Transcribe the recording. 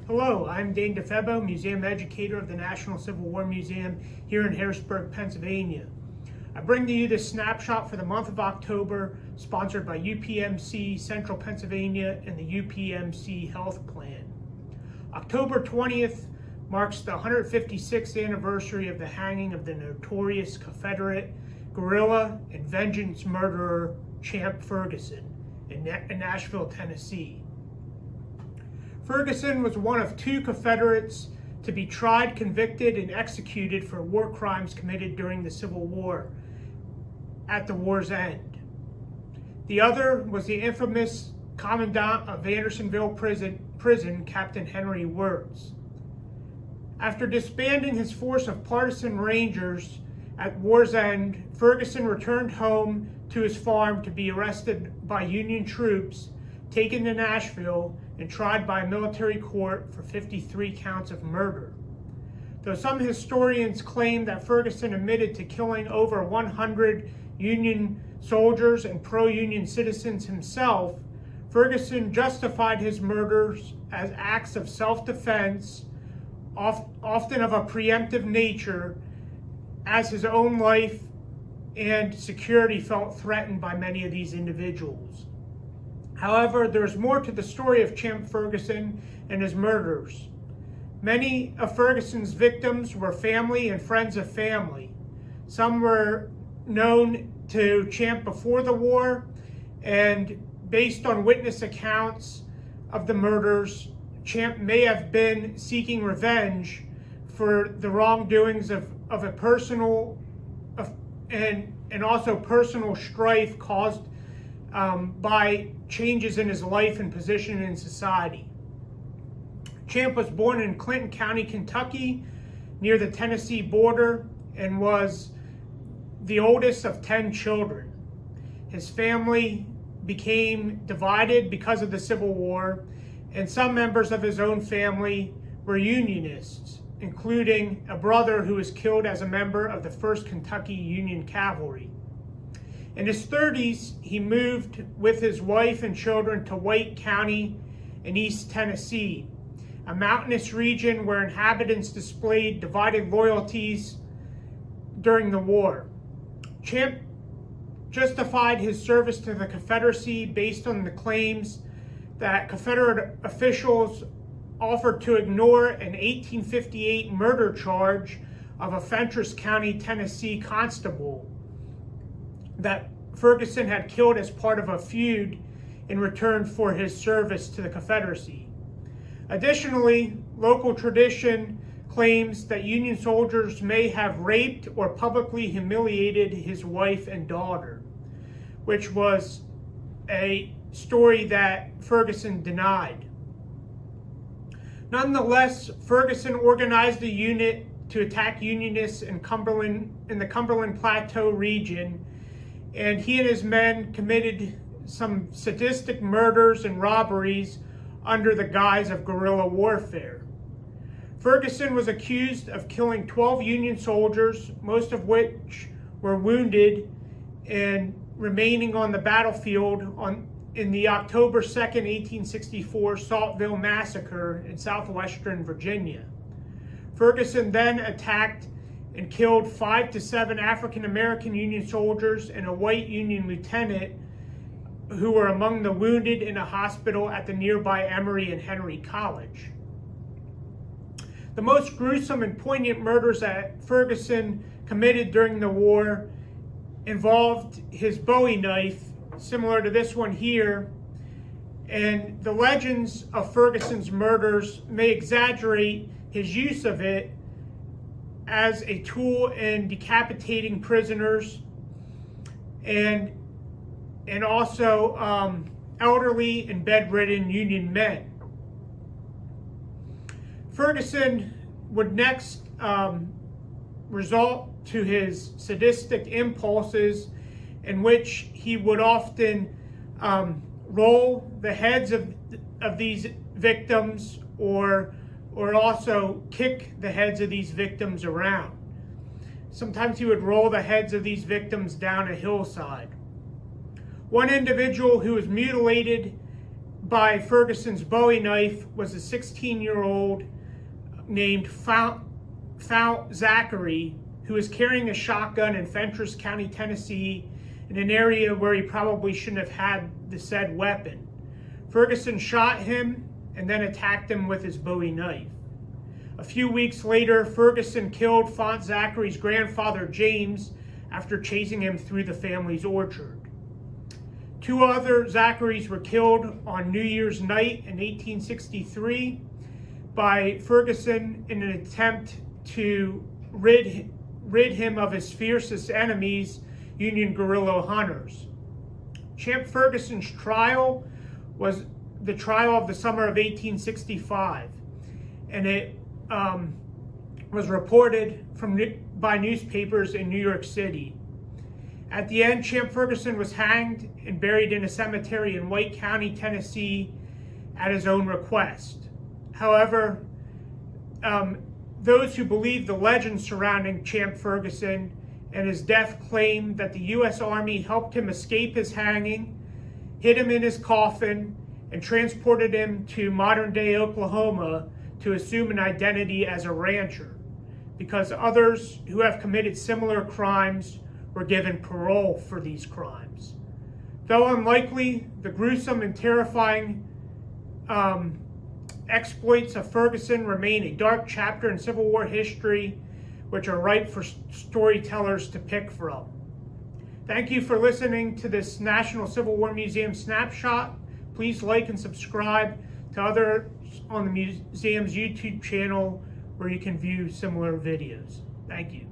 Hello, I'm Dane DiFebo, Museum Educator of the National Civil War Museum here in Harrisburg, Pennsylvania. I bring to you this snapshot for the month of October, sponsored by UPMC Central Pennsylvania and the UPMC Health Plan. October 20th marks the 156th anniversary of the hanging of the notorious Confederate guerrilla and vengeance murderer Champ Ferguson in Nashville, Tennessee. Ferguson was one of two Confederates to be tried, convicted, and executed for war crimes committed during the Civil War at the war's end. The other was the infamous Commandant of Andersonville Prison, Captain Henry Wirz. After disbanding his force of partisan Rangers at war's end, Ferguson returned home to his farm to be arrested by Union troops, taken to Nashville, and tried by a military court for 53 counts of murder. Though some historians claim that Ferguson admitted to killing over 100 Union soldiers and pro-Union citizens himself, Ferguson justified his murders as acts of self-defense, often of a preemptive nature, as his own life and security felt threatened by many of these individuals. However, there's more to the story of Champ Ferguson and his murders. Many of Ferguson's victims were family and friends of family. Some were known to Champ before the war, and based on witness accounts of the murders, Champ may have been seeking revenge for the wrongdoings of a personal and also personal strife caused by changes in his life and position in society. Champ was born in Clinton County, Kentucky, near the Tennessee border, and was the oldest of 10 children. His family became divided because of the Civil War, and some members of his own family were Unionists, including a brother who was killed as a member of the 1st Kentucky Union Cavalry. In his 30s, he moved with his wife and children to White County in East Tennessee, a mountainous region where inhabitants displayed divided loyalties during the war. Champ justified his service to the Confederacy based on the claims that Confederate officials offered to ignore an 1858 murder charge of a Fentress County, Tennessee constable that Ferguson had killed as part of a feud in return for his service to the Confederacy. Additionally, local tradition claims that Union soldiers may have raped or publicly humiliated his wife and daughter, which was a story that Ferguson denied. Nonetheless, Ferguson organized a unit to attack Unionists in the Cumberland Plateau region, and he and his men committed some sadistic murders and robberies under the guise of guerrilla warfare. Ferguson was accused of killing 12 Union soldiers, most of which were wounded and remaining on the battlefield in the October 2nd, 1864 Saltville Massacre in southwestern Virginia. Ferguson then attacked and killed 5 to 7 African American Union soldiers and a white Union lieutenant who were among the wounded in a hospital at the nearby Emory and Henry College. The most gruesome and poignant murders that Ferguson committed during the war involved his Bowie knife, similar to this one here, and the legends of Ferguson's murders may exaggerate his use of it as a tool in decapitating prisoners and also elderly and bedridden Union men. Ferguson would next resort to his sadistic impulses, in which he would often roll the heads of these victims or also kick the heads of these victims around. Sometimes he would roll the heads of these victims down a hillside. One individual who was mutilated by Ferguson's Bowie knife was a 16-year-old named Fount Zachary, who was carrying a shotgun in Fentress County, Tennessee, in an area where he probably shouldn't have had the said weapon. Ferguson shot him and then attacked him with his Bowie knife. A few weeks later, Ferguson killed Fount Zachary's grandfather, James, after chasing him through the family's orchard. 2 other Zacharys were killed on New Year's night in 1863 by Ferguson in an attempt to rid him of his fiercest enemies, Union guerrilla hunters. Champ Ferguson's trial was the trial of the summer of 1865, and it was reported by newspapers in New York City. At the end, Champ Ferguson was hanged and buried in a cemetery in White County, Tennessee, at his own request. However, those who believe the legend surrounding Champ Ferguson and his death claim that the U.S. Army helped him escape his hanging, hid him in his coffin, and transported him to modern-day Oklahoma to assume an identity as a rancher, because others who have committed similar crimes were given parole for these crimes. Though unlikely, the gruesome and terrifying exploits of Ferguson remain a dark chapter in Civil War history, which are ripe for storytellers to pick from. Thank you for listening to this National Civil War Museum Snapshot. Please like and subscribe to others on the museum's YouTube channel where you can view similar videos. Thank you.